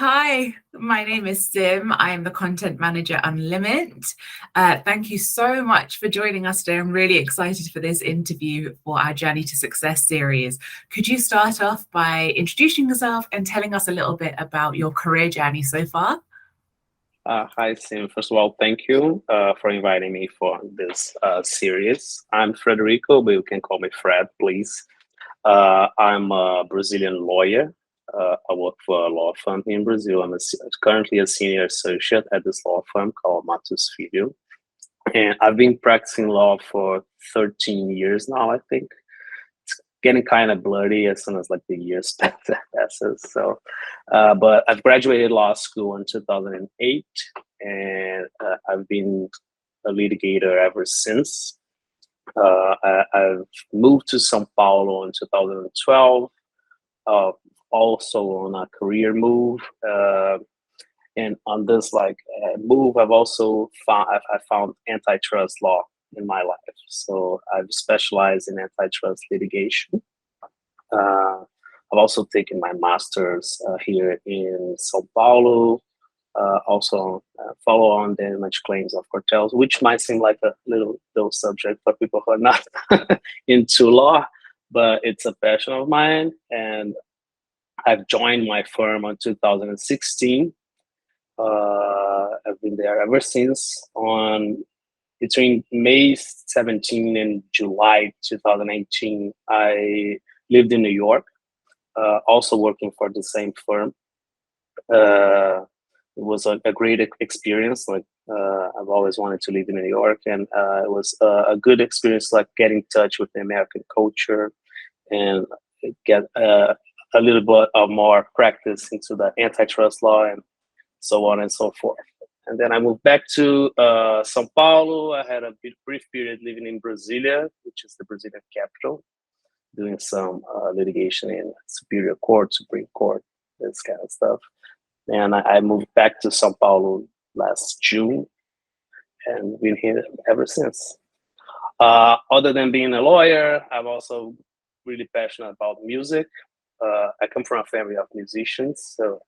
Hi, my name is Sim. I am the content manager on Limit. Thank you so much for joining us today. I'm really excited for this interview for our Journey to Success series. Could you start off by introducing yourself and telling us a little bit about your career journey so far? Hi, Sim. First of all, thank you for inviting me for this series. I'm Frederico, but you can call me Fred, please. I'm a Brazilian lawyer. I work for a law firm in Brazil. Currently a senior associate at this law firm called Mattos Filho. And I've been practicing law for 13 years now, I think. It's getting kind of blurry as soon as like the years passes. But I've graduated law school in 2008, and I've been a litigator ever since. I've moved to São Paulo in 2012, also on a career move. And on this move, I've also found antitrust law in my life. So I've specialized in antitrust litigation. I've also taken my master's here in Sao Paulo. Also follow on damage claims of cartels, which might seem like a little dull subject for people who are not into law, but it's a passion of mine. And I've joined my firm in 2016. I've been there ever since. On Between May 17 and July 2018, I lived in New York, also working for the same firm. It was a great experience. I've always wanted to live in New York, and it was a good experience, like get in touch with the American culture and get a little bit of more practice into the antitrust law and so on and so forth. And then I moved back to São Paulo. I had a brief period living in Brasilia, which is the Brazilian capital, doing some litigation in Superior Court, Supreme Court, this kind of stuff. And I moved back to São Paulo last June and been here ever since. Other than being a lawyer, I'm also really passionate about music. I come from a family of musicians, so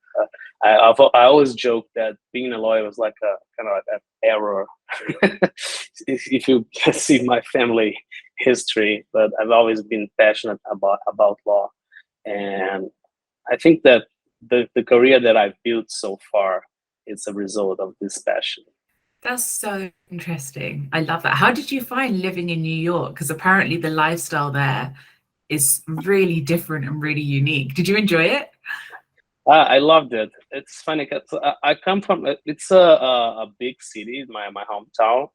I always joke that being a lawyer was like a kind of like an error if you can see my family history. But I've always been passionate about law, and I think that the career that I've built so far is a result of this passion. That's so interesting. I love that. How did you find living in New York? Because apparently the lifestyle there is really different and really unique. Did you enjoy it? I loved it. It's funny because I come from it's a big city, my hometown,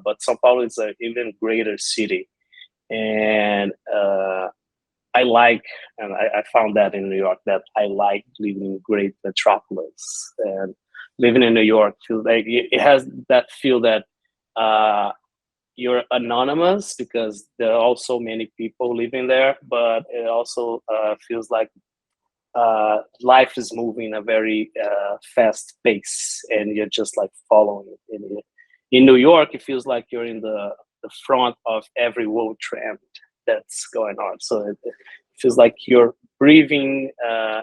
but São Paulo is an even greater city, and I like, and I found that in New York, that I like living in great metropolis. And living in New York feels like it has that feel that you're anonymous because there are also many people living there, but it also feels like life is moving a very fast pace, and you're just like following it. In New York, it feels like you're in the front of every world trend that's going on. So it feels like you're breathing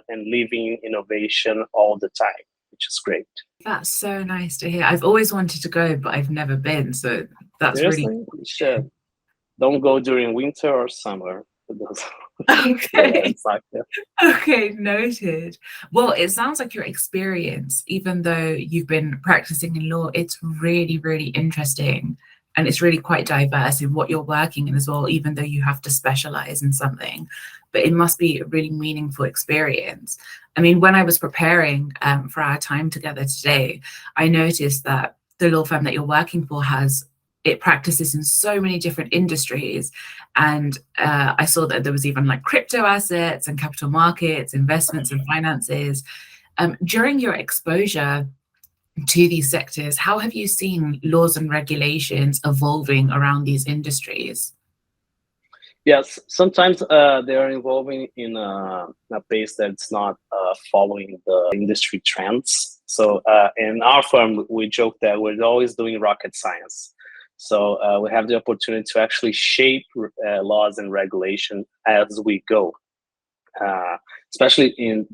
and living innovation all the time, which is great. That's so nice to hear. I've always wanted to go, but I've never been. So that's really Seriously, you should. Don't go during winter or summer. Yeah, okay. it's like that. Okay, noted. Well, it sounds like your experience, even though you've been practicing in law, it's really, really interesting. And it's really quite diverse in what you're working in as well, even though you have to specialize in something. But it must be a really meaningful experience. I mean, when I was preparing for our time together today, I noticed that the law firm that you're working for it practices in so many different industries. And I saw that there was even like crypto assets and capital markets, investments and finances. During your exposure to these sectors, how have you seen laws and regulations evolving around these industries? Yes, sometimes they are evolving in a pace that's not following the industry trends. So in our firm, we joke that we're always doing rocket science. So we have the opportunity to actually shape laws and regulation as we go. uh, especially in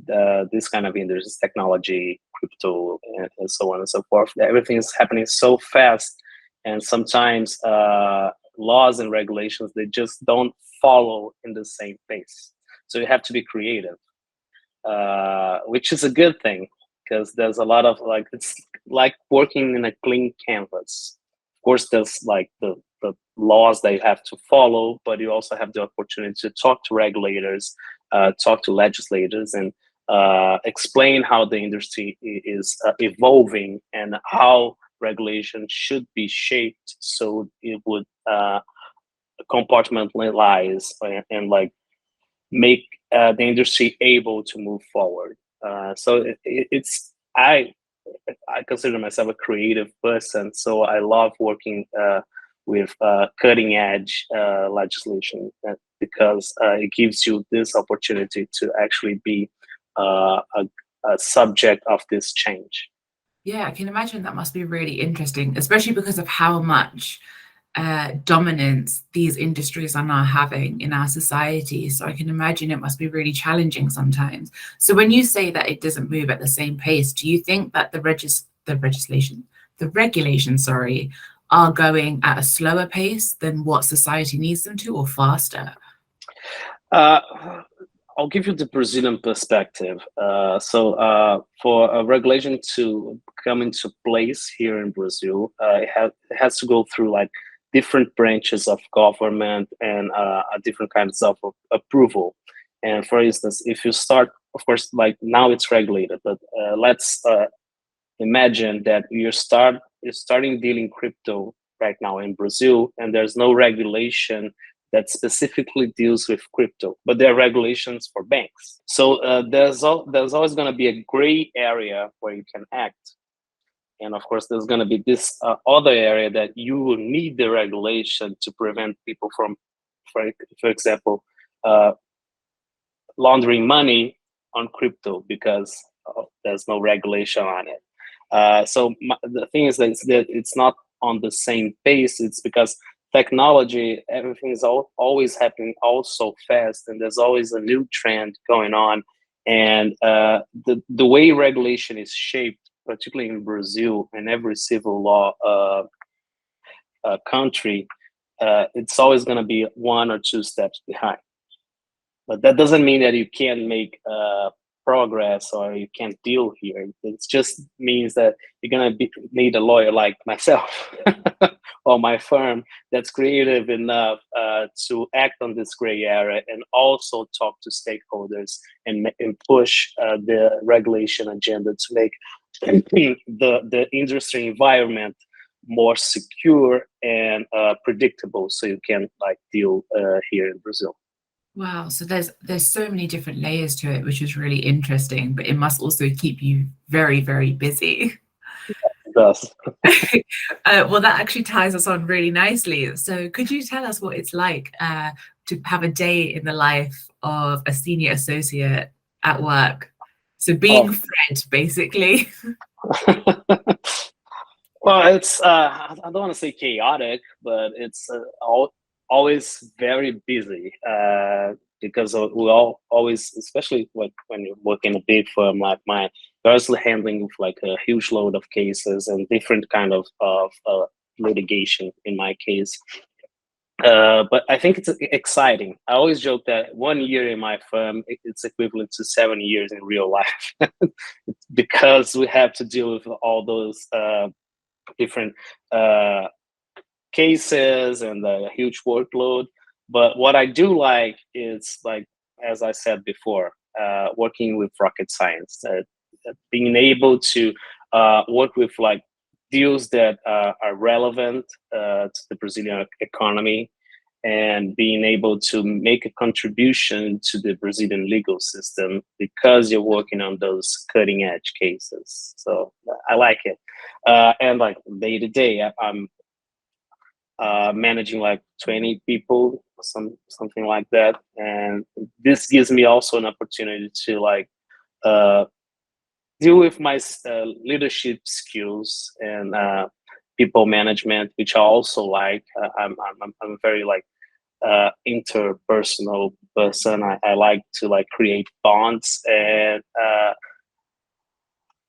this kind of industries, technology, crypto, and so on and so forth. Everything is happening so fast, and sometimes laws and regulations, they just don't follow in the same pace. So you have to be creative, which is a good thing because there's a lot of like, it's like working in a clean canvas. Of course, there's like the laws that you have to follow, but you also have the opportunity to talk to regulators, talk to legislators, and explain how the industry is evolving and how regulation should be shaped so it would compartmentalize and like make the industry able to move forward. So it's I consider myself a creative person, so I love working with cutting edge legislation because it gives you this opportunity to actually be a subject of this change. Yeah, I can imagine that must be really interesting, especially because of how much dominance these industries are now having in our society. So I can imagine it must be really challenging sometimes. So when you say that it doesn't move at the same pace, do you think that the regulations, sorry, are going at a slower pace than what society needs them to, or faster? Uh, I'll give you the Brazilian perspective. For a regulation to come into place here in Brazil, it has to go through like different branches of government and different kinds of approval. And for instance, if you start, of course, like now it's regulated, but let's imagine that you're starting dealing crypto right now in Brazil, and there's no regulation that specifically deals with crypto, but there are regulations for banks. So there's always going to be a gray area where you can act, and of course there's going to be this other area that you will need the regulation to prevent people from, for example, uh, laundering money on crypto because there's no regulation on it. The thing is that it's not on the same pace. It's because technology, everything is always happening all so fast, and there's always a new trend going on. And the way regulation is shaped, particularly in Brazil and every civil law country, it's always going to be one or two steps behind. But that doesn't mean that you can't make progress or you can't deal here. It just means that you're gonna need a lawyer like myself or my firm that's creative enough to act on this gray area and also talk to stakeholders and push the regulation agenda to make the industry environment more secure and predictable, so you can like deal here in Brazil. Wow, so there's so many different layers to it, which is really interesting, but it must also keep you very, very busy. It does. Well, that actually ties us on really nicely. So could you tell us what it's like to have a day in the life of a senior associate at work? So being Oh. Fred, basically. Well, it's I don't want to say chaotic, but it's always very busy because we all always, especially like when you work in a big firm like mine, you're also handling with like a huge load of cases and different kind of litigation. In my case, but I think it's exciting. I always joke that 1 year in my firm it's equivalent to 7 years in real life because we have to deal with all those different cases and a huge workload. But what I do like is, like as I said before, working with rocket science, being able to work with like deals that are relevant to the Brazilian economy, and being able to make a contribution to the Brazilian legal system because you're working on those cutting edge cases. So I like it. And like day to day, I'm managing like 20 people, something like that. And this gives me also an opportunity to like uh, deal with my leadership skills and people management, which I also like. I'm very like interpersonal person. I like to like create bonds, and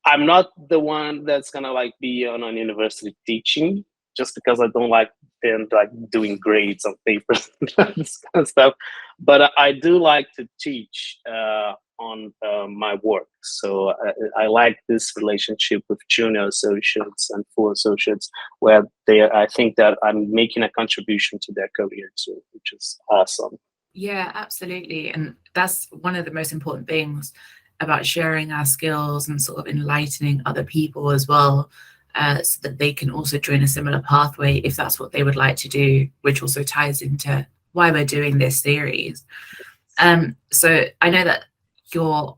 I'm not the one that's gonna like be on a university teaching, just because I don't like them like doing grades on papers and this kind of stuff. But I do like to teach on my work. So I like this relationship with junior associates and full associates, where I think that I'm making a contribution to their career too, which is awesome. Yeah, absolutely. And that's one of the most important things about sharing our skills and sort of enlightening other people as well, so that they can also join a similar pathway if that's what they would like to do, which also ties into why we're doing this series. So I know that you're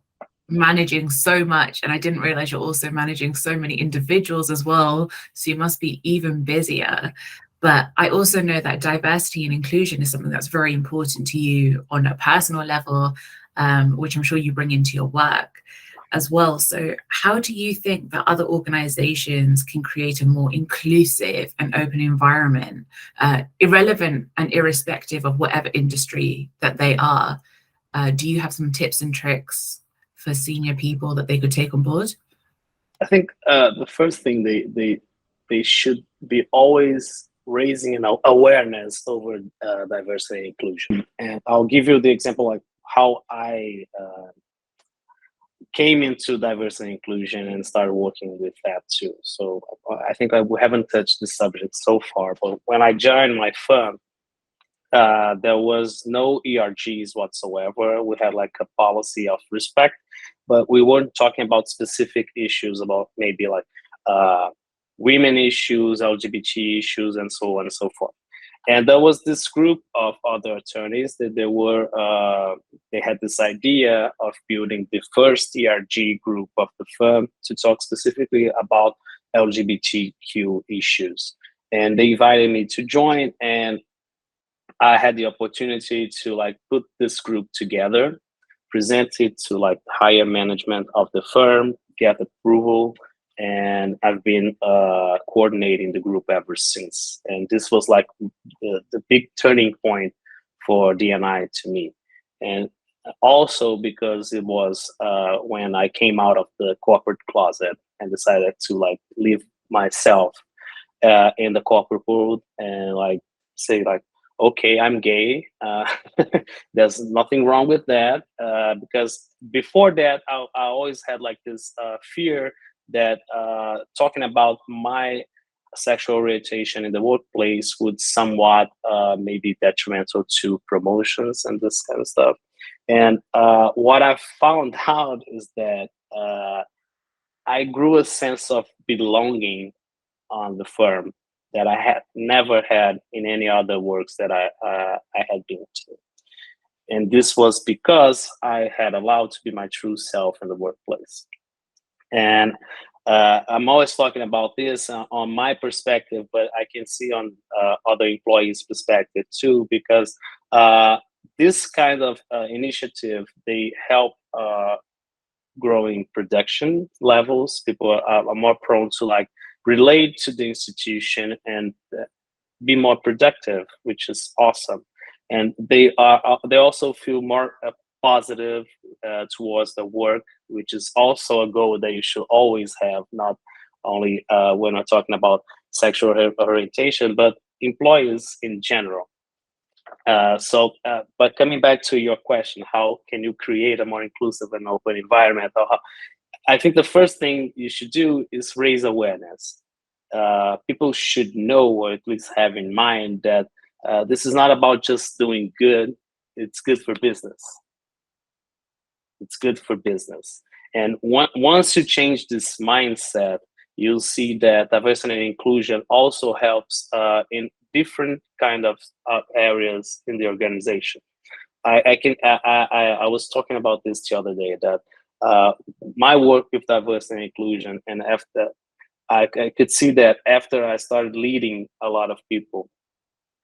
managing so much, and I didn't realize you're also managing so many individuals as well. So you must be even busier. But I also know that diversity and inclusion is something that's very important to you on a personal level, which I'm sure you bring into your work as well. So, how do you think that other organizations can create a more inclusive and open environment, irrelevant and irrespective of whatever industry that they are? Do you have some tips and tricks for senior people that they could take on board? I think the first thing they should be always raising an awareness over diversity and inclusion. And I'll give you the example like how I came into diversity and inclusion and started working with that too. So I think we haven't touched the subject so far, but when I joined my firm, there was no ERGs whatsoever. We had like a policy of respect, but we weren't talking about specific issues about maybe like women issues, LGBT issues, and so on and so forth. And there was this group of other attorneys that they had this idea of building the first ERG group of the firm to talk specifically about LGBTQ issues. And they invited me to join, and I had the opportunity to like put this group together, present it to like higher management of the firm, get approval, and I've been coordinating the group ever since. And this was like the big turning point for DNI to me. And also because it was when I came out of the corporate closet and decided to like live myself in the corporate world and like say like, okay, I'm gay. There's nothing wrong with that, because before that, I always had like this fear that talking about my sexual orientation in the workplace would somewhat maybe detrimental to promotions and this kind of stuff. And what I've found out is that I grew a sense of belonging on the firm that I had never had in any other works that I had been to. And this was because I had allowed to be my true self in the workplace. And I'm always talking about this on my perspective, but I can see on other employees' perspective too, because this kind of initiative, they help growing production levels. People are more prone to like relate to the institution and be more productive, which is awesome. And they also feel more positive towards the work, which is also a goal that you should always have, not only when we're talking about sexual orientation, but employees in general. But coming back to your question, how can you create a more inclusive and open environment? I think the first thing you should do is raise awareness. People should know, or at least have in mind, that this is not about just doing good. It's good for business. It's good for business. And once you change this mindset, you'll see that diversity and inclusion also helps in different kind of areas in the organization. I was talking about this the other day, that my work with diversity and inclusion, and after I could see that after I started leading a lot of people,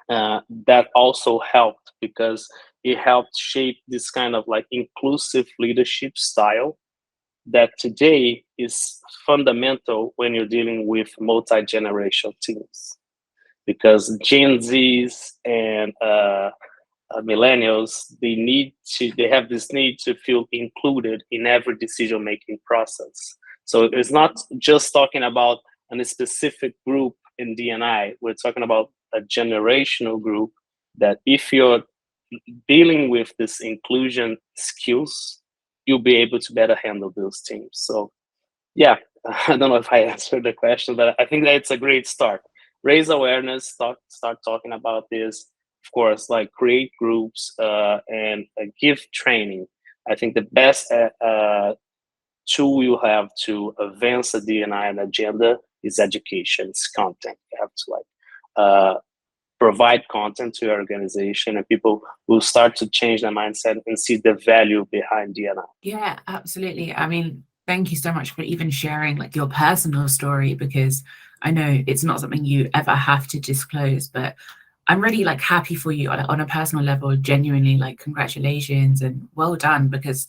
that also helped, because it helped shape this kind of like inclusive leadership style that today is fundamental when you're dealing with multi-generational teams, because Gen Zs and millennials, they have this need to feel included in every decision making process. So it's not just talking about a specific group in DNI. We're talking about a generational group that if you're dealing with this inclusion skills, you'll be able to better handle those teams. So yeah, I don't know if I answered the question, but I think that it's a great start. Raise awareness, start talking about this. Of course, like create groups and give training. I think the best tool you have to advance the DNI and agenda is education, it's content. You have to provide content to your organization, and people will start to change their mindset and see the value behind DNI. Yeah, absolutely. I mean, thank you so much for even sharing like your personal story, because I know it's not something you ever have to disclose, but I'm really like happy for you on a personal level, genuinely like congratulations and well done, because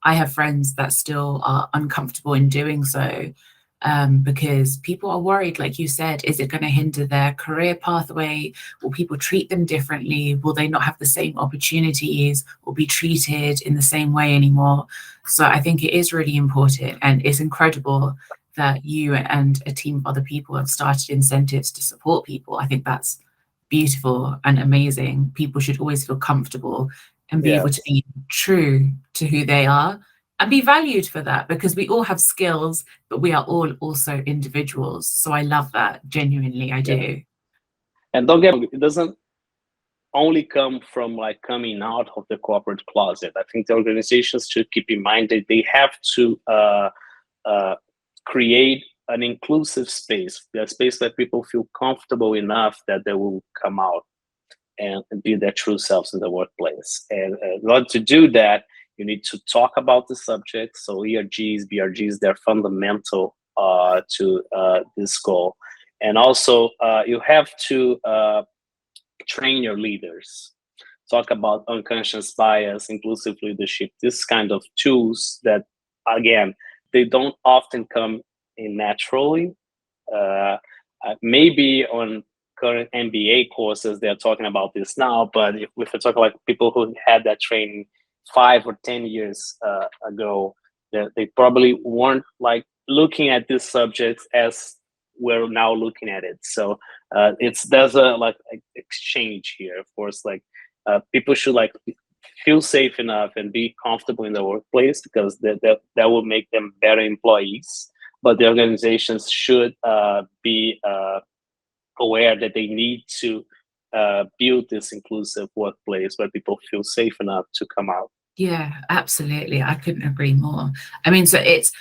I have friends that still are uncomfortable in doing so, because people are worried, like you said, is it going to hinder their career pathway? Will people treat them differently? Will they not have the same opportunities or be treated in the same way anymore? So I think it is really important, and it's incredible that you and a team of other people have started incentives to support people. I think that's beautiful and amazing. People should always feel comfortable and be able to Yes. be true to who they are and be valued for that, because we all have skills, but we are all also individuals. So I love that. Genuinely, I Yeah. do. And don't get me wrong, it doesn't only come from like coming out of the corporate closet. I think the organizations should keep in mind that they have to uh, create an inclusive space, a space that people feel comfortable enough that they will come out and be their true selves in the workplace. And in order to do that, you need to talk about the subject. So ERGs, BRGs, they're fundamental to this goal. And also, you have to train your leaders. Talk about unconscious bias, inclusive leadership, this kind of tools that, again, they don't often come in naturally. Uh, Maybe on current MBA courses, they're talking about this now, but if we talk about people who had that training 5 or 10 years ago, they probably weren't like looking at this subject as we're now looking at it. So there's a like exchange here. Of course, like people should like feel safe enough and be comfortable in the workplace, because that will make them better employees. But the organizations should be aware that they need to build this inclusive workplace where people feel safe enough to come out. Yeah, absolutely. I couldn't agree more. I mean, so it's,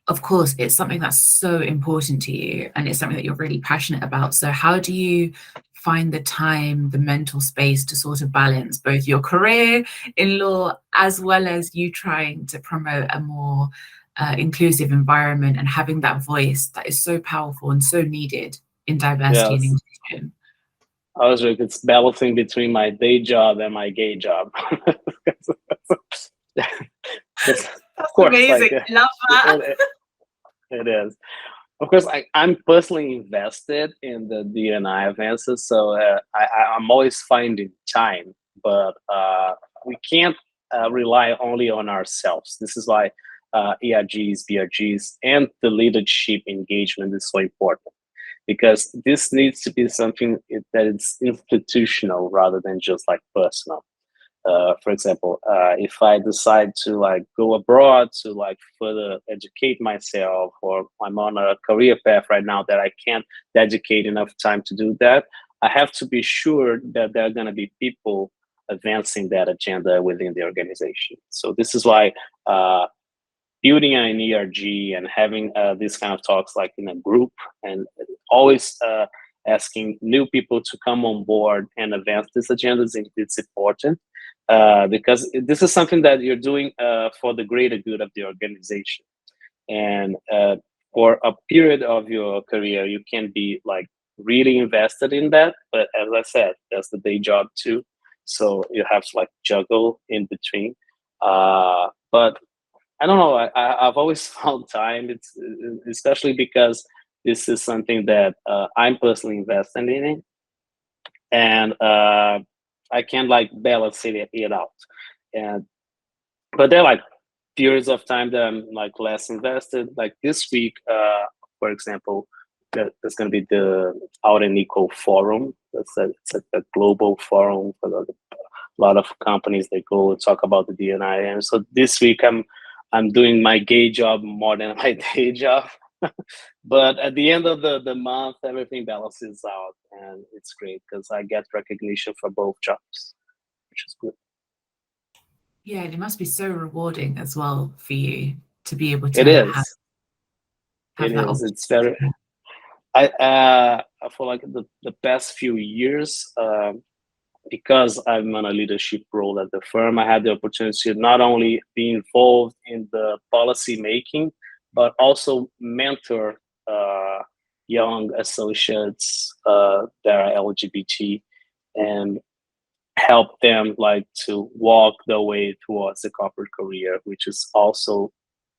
of course, it's something that's so important to you and it's something that you're really passionate about. So, how do you find the time, the mental space to sort of balance both your career in law as well as you trying to promote a more inclusive environment and having that voice that is so powerful and so needed in diversity and Yes, inclusion? I was like, it's balancing between my day job and my gay job. Of That's course, amazing. like I love that. it is. Of course, I'm personally invested in the DNI advances, so I'm always finding time, but we can't rely only on ourselves. This is why ERGs, BRGs, and the leadership engagement is so important, because this needs to be something that is institutional rather than just like personal. For example, if I decide to like go abroad to like further educate myself, or I'm on a career path right now that I can't dedicate enough time to do that, I have to be sure that there are going to be people advancing that agenda within the organization. So this is why building an ERG and having these kind of talks like in a group, and always asking new people to come on board and advance this agenda it's important, because this is something that you're doing for the greater good of the organization. And for a period of your career, you can be like really invested in that. But as I said, that's the day job too. So you have to like juggle in between. But I don't know. I've always found time. It's especially because this is something that I'm personally invested in it, and I can't like balance it out. And but there are like periods of time that I'm like less invested. Like this week, for example, there's going to be the Out and Eco Forum. It's a global forum for a lot of companies that go and talk about the DNI. And so this week I'm doing my gay job more than my day job. But at the end of the month, everything balances out, and it's great because I get recognition for both jobs, which is good. Yeah, it must be so rewarding as well for you to be able to It is. have It that is. It's opportunity. very. For like the past few years, because I'm in a leadership role at the firm, I had the opportunity to not only be involved in the policy making, but also mentor young associates that are LGBT and help them like to walk the way towards the corporate career, which is also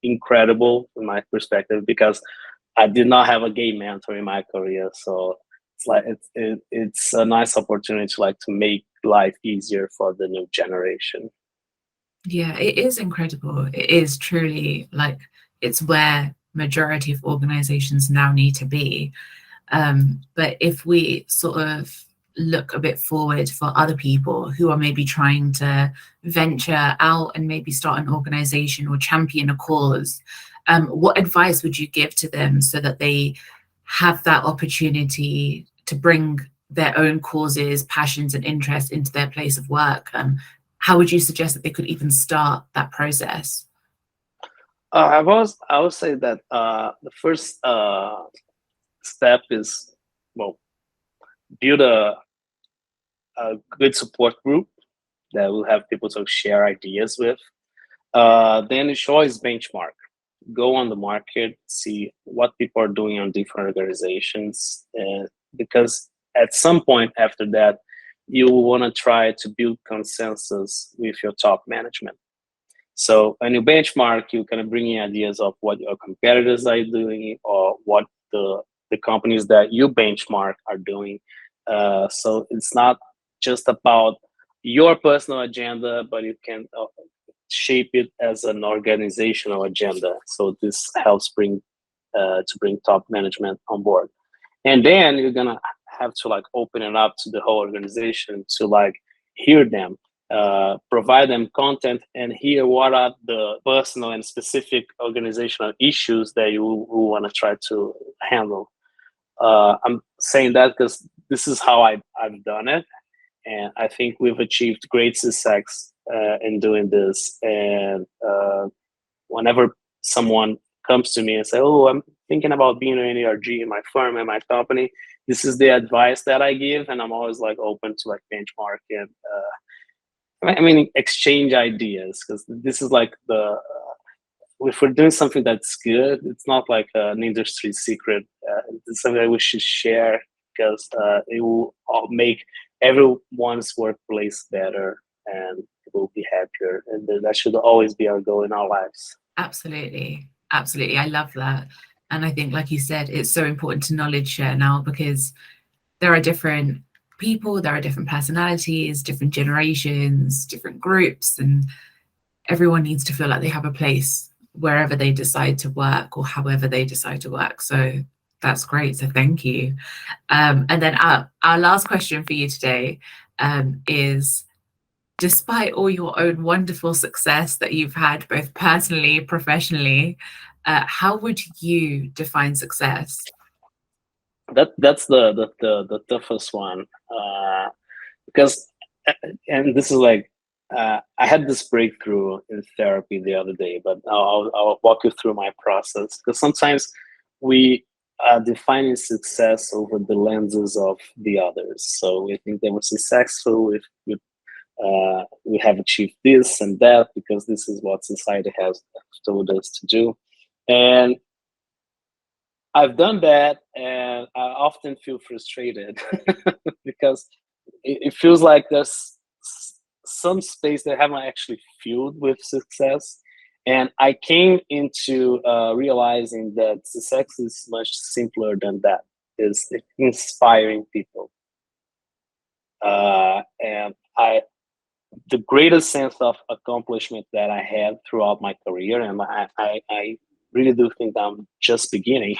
incredible from my perspective because I did not have a gay mentor in my career. So it's like it's a nice opportunity to like to make life easier for the new generation. Yeah, it is incredible. It is truly like it's where majority of organizations now need to be. But if we sort of look a bit forward for other people who are maybe trying to venture out and maybe start an organization or champion a cause, what advice would you give to them so that they have that opportunity to bring their own causes, passions, and interests into their place of work? How would you suggest that they could even start that process? I would say that the first step is, well, build a good support group that will have people to share ideas with. Then you should always benchmark. Go on the market, see what people are doing on different organizations, because at some point after that, you want to try to build consensus with your top management. So when you benchmark, you kind of bring in ideas of what your competitors are doing or what the companies that you benchmark are doing. So it's not just about your personal agenda, but you can shape it as an organizational agenda. So this helps bring top management on board, and then you're gonna have to like open it up to the whole organization to like hear them, provide them content, and hear what are the personal and specific organizational issues that you want to try to handle. I'm saying that because this is how I've done it, and I think we've achieved great success in doing this. And whenever someone comes to me and say, "Oh, I'm thinking about being an ERG in my firm and my company," this is the advice that I give, and I'm always like open to like benchmark and I mean exchange ideas because this is like the if we're doing something that's good, it's not like an industry secret. It's something that we should share because it will make everyone's workplace better and people will be happier. And that should always be our goal in our lives. Absolutely. Absolutely. I love that. And I think, like you said, it's so important to knowledge share now because there are different people, there are different personalities, different generations, different groups, and everyone needs to feel like they have a place wherever they decide to work or however they decide to work. So that's great. So thank you. And then our last question for you today is, despite all your own wonderful success that you've had both personally, professionally, how would you define success? That's the toughest one because and this is like I had this breakthrough in therapy the other day, but I'll walk you through my process because sometimes we are defining success over the lenses of the others. So we think they were successful if we have achieved this and that because this is what society has told us to do. And I've done that, and I often feel frustrated because it feels like there's some space that I haven't actually filled with success. And I came into realizing that success is much simpler than that. Is inspiring people, and I the greatest sense of accomplishment that I had throughout my career, and I really do think I'm just beginning.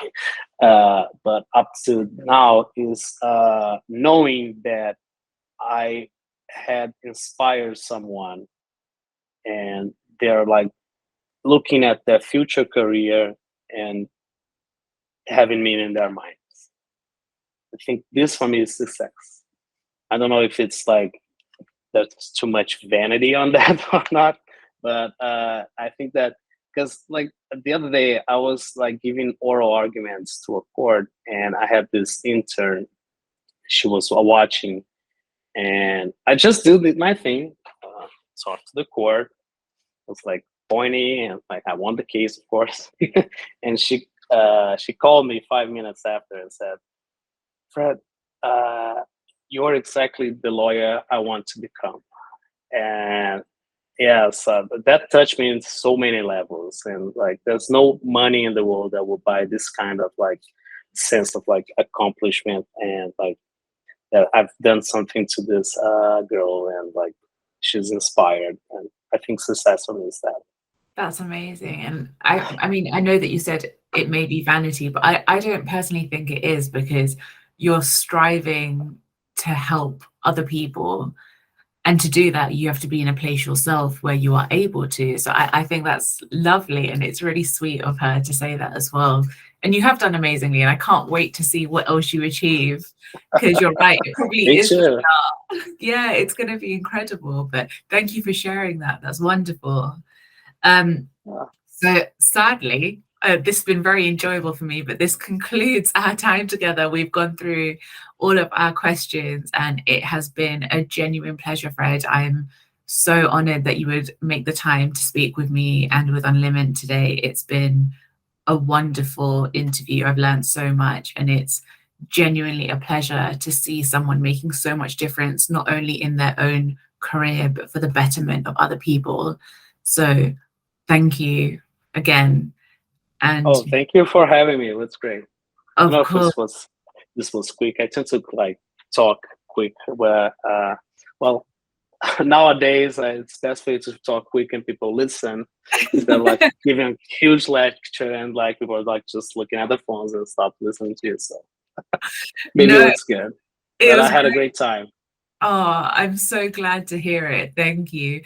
But up to now is knowing that I had inspired someone, and they're like looking at their future career and having me in their minds. I think this for me is success. I don't know if it's like there's too much vanity on that or not, but I think that because like the other day I was like giving oral arguments to a court, and I had this intern. She was watching, and I just did my thing, talked to the court. Was like pointing and like I won the case, of course. And she called me 5 minutes after and said, "Fred, uh, you're exactly the lawyer I want to become." And yeah, so that touched me in so many levels. And like, there's no money in the world that will buy this kind of like sense of like accomplishment, and like that I've done something to this girl, and like she's inspired. And I think success for me is that. That's amazing. And I mean, I know that you said it may be vanity, but I don't personally think it is, because you're striving to help other people. And to do that, you have to be in a place yourself where you are able to. So I think that's lovely. And it's really sweet of her to say that as well. And you have done amazingly. And I can't wait to see what else you achieve. Because you're right, it probably Me is the too. start. Yeah, it's going to be incredible. But thank you for sharing that. That's wonderful. Yeah. So sadly, this has been very enjoyable for me, but this concludes our time together. We've gone through all of our questions, and it has been a genuine pleasure, Fred. I'm so honored that you would make the time to speak with me and with Unlimited today. It's been a wonderful interview. I've learned so much, and it's genuinely a pleasure to see someone making so much difference, not only in their own career, but for the betterment of other people. So thank you again. And Oh, thank you for having me. That's great. I don't of know if course, this was quick. I tend to like talk quick. Where well, nowadays it's best for you to talk quick and people listen, instead of like giving a huge lecture and like people are like just looking at their phones and stop listening to you. So maybe no, it's good. it But I was had a great. great time. Oh, I'm so glad to hear it. Thank you.